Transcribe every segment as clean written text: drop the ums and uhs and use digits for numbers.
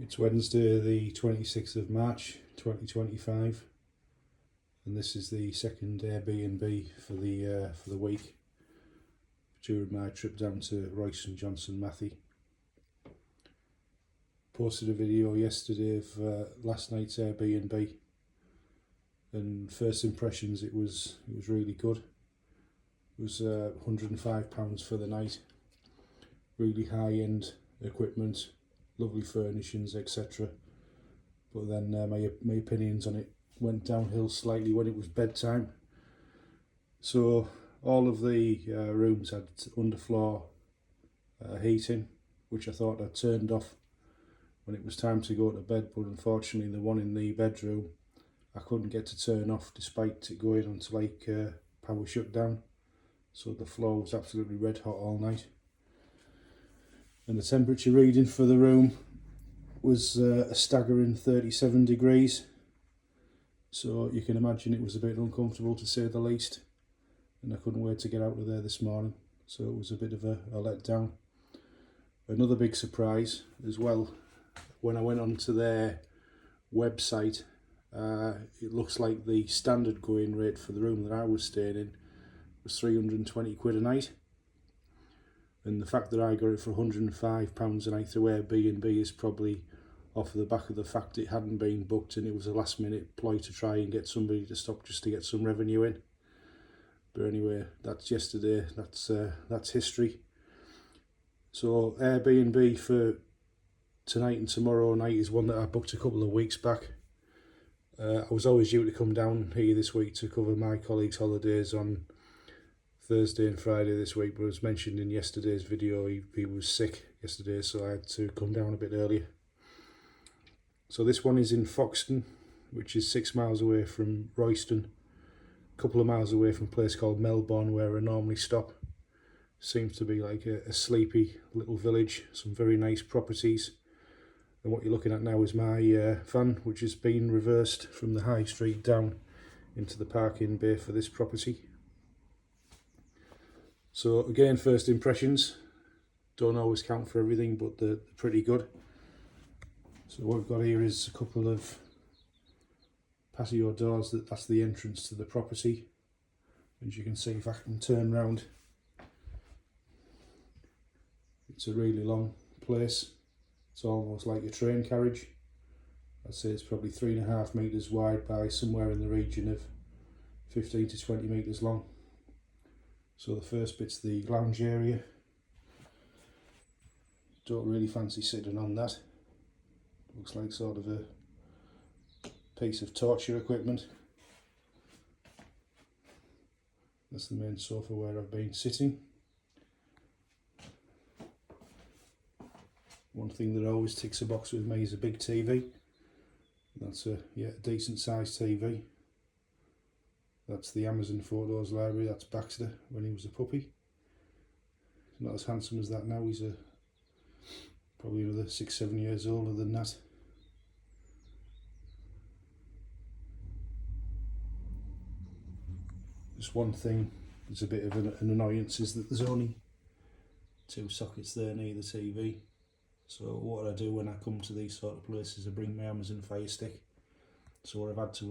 It's Wednesday the 26th of March 2025 and this is the second Airbnb for the week during my trip down to Royston Johnson Matthey. Posted a video yesterday of last night's Airbnb, and first impressions, it was really good. It was £105 for the night, really high-end equipment, lovely furnishings, etc. But then my opinions on it went downhill slightly when it was bedtime. So all of the rooms had underfloor heating, which I thought I'd turned off when it was time to go to bed, but unfortunately the one in the bedroom I couldn't get to turn off despite it going onto like power shutdown. So the floor was absolutely red hot all night. And the temperature reading for the room was a staggering 37 degrees. So you can imagine it was a bit uncomfortable, to say the least. And I couldn't wait to get out of there this morning. So it was a bit of a letdown. Another big surprise as well, when I went onto their website, it looks like the standard going rate for the room that I was staying in was 320 quid a night. And the fact that I got it for £105 a night through Airbnb is probably off the back of the fact it hadn't been booked and it was a last minute ploy to try and get somebody to stop just to get some revenue in. But anyway, that's yesterday, that's history. So Airbnb for tonight and tomorrow night is one that I booked a couple of weeks back. I was always due to come down here this week to cover my colleagues' holidays on Thursday and Friday this week, but as mentioned in yesterday's video, he was sick yesterday, so I had to come down a bit earlier. So this one is in Foxton, which is 6 miles away from Royston, a couple of miles away from a place called Melbourne where I normally stop. Seems to be like a sleepy little village, some very nice properties. And what you're looking at now is my van, which has been reversed from the high street down into the parking bay for this property. So again, first impressions don't always count for everything, but they're pretty good. So what we've got here is a couple of patio doors. That's the entrance to the property. As you can see, if I can turn round, it's a really long place. It's almost like a train carriage. I'd say it's probably 3.5 metres wide by somewhere in the region of 15 to 20 metres long. So the first bit's the lounge area. Don't really fancy sitting on that. Looks like sort of a piece of torture equipment. That's the main sofa where I've been sitting. One thing that always ticks a box with me is a big TV. That's a decent sized TV. That's the Amazon Photos library. That's Baxter when he was a puppy. He's not as handsome as that now. He's probably another 6-7 years older than that. Just one thing that's a bit of an annoyance is that there's only 2 sockets there near the TV. So what I do when I come to these sort of places, I bring my Amazon Fire Stick. So what I've had to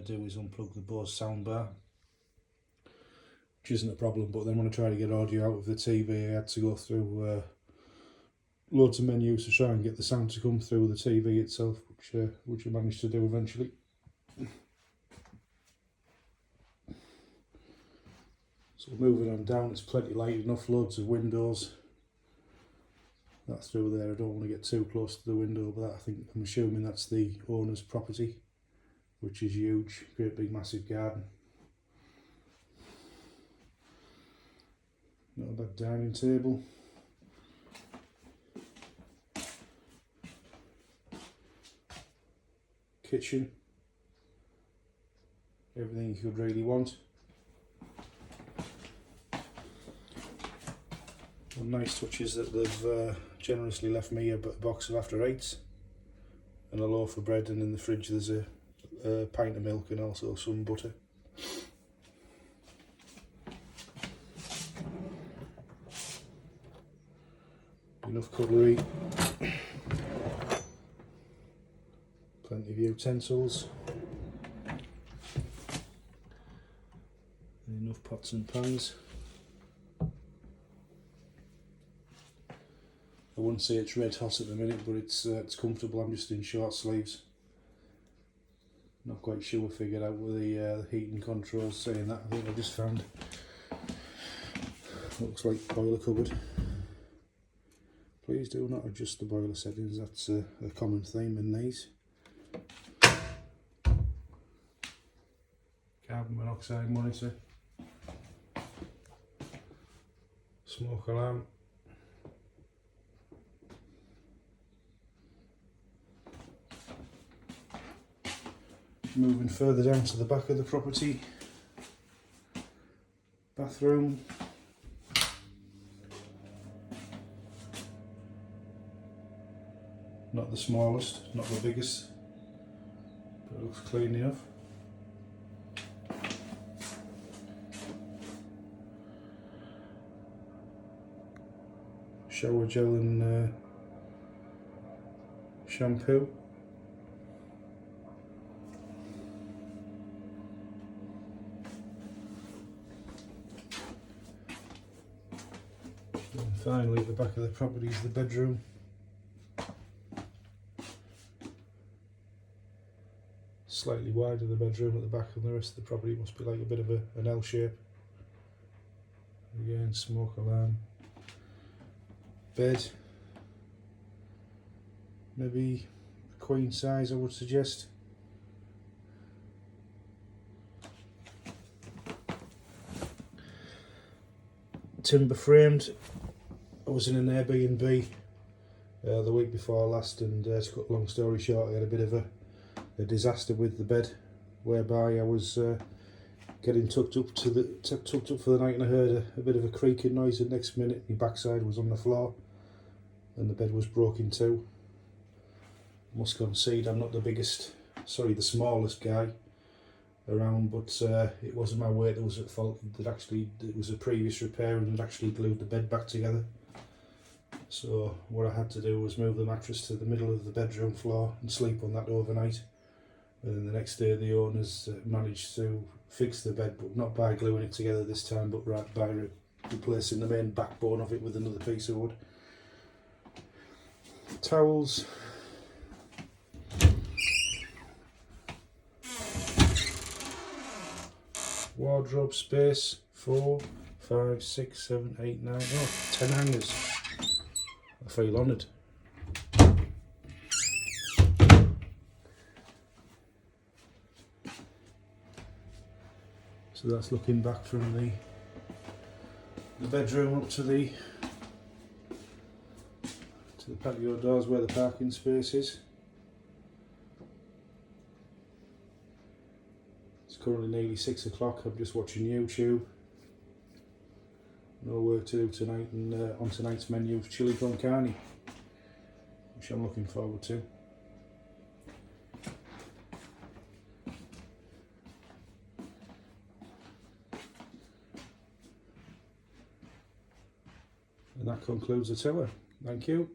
do is unplug the Bose soundbar, which isn't a problem, but then when I try to get audio out of the TV, I had to go through loads of menus to try and get the sound to come through the TV itself, which I managed to do eventually. So moving on down, it's plenty light enough, loads of windows. That's through there. I don't want to get too close to the window, but I'm assuming that's the owner's property, which is huge, great big massive garden. Not a bad dining table. Kitchen. Everything you could really want. One nice touch is that they've generously left me a box of after eights and a loaf of bread, and in the fridge there's a pint of milk and also some butter. Enough cutlery. Plenty of utensils. Enough pots and pans. I wouldn't say it's red hot at the minute, but it's comfortable. I'm just in short sleeves. Not quite sure we figured out with the heating controls saying that. I think I just found looks like boiler cupboard. Please do not adjust the boiler settings. That's a common theme in these. Carbon monoxide monitor. Smoke alarm. Moving further down to the back of the property. Bathroom. Not the smallest, not the biggest, but it looks clean enough. Shower gel and shampoo. And finally, at the back of the property is the bedroom. Slightly wider the bedroom at the back, and the rest of the property must be like a bit of an L shape. Again, smoke alarm. Bed, maybe a queen size I would suggest. Timber framed. I was in an Airbnb the week before last, and to cut a long story short, I had a bit of a disaster with the bed, whereby I was getting tucked up for the night, and I heard a bit of a creaking noise. The next minute my backside was on the floor and the bed was broken too. Must concede I'm not the smallest guy around, but it wasn't my weight that was at fault. It was a previous repair and had actually glued the bed back together. So what I had to do was move the mattress to the middle of the bedroom floor and sleep on that overnight. And then the next day the owners managed to fix the bed, but not by gluing it together this time, but by replacing the main backbone of it with another piece of wood. Towels. Wardrobe space, 4, 5, 6, 7, 8, 9, 10 hangers. I feel honoured. So that's looking back from the bedroom up to the patio doors where the parking space is. It's currently nearly 6 o'clock. I'm just watching YouTube. No work to do tonight, and on tonight's menu is chili con carne, which I'm looking forward to. And that concludes the tour. Thank you.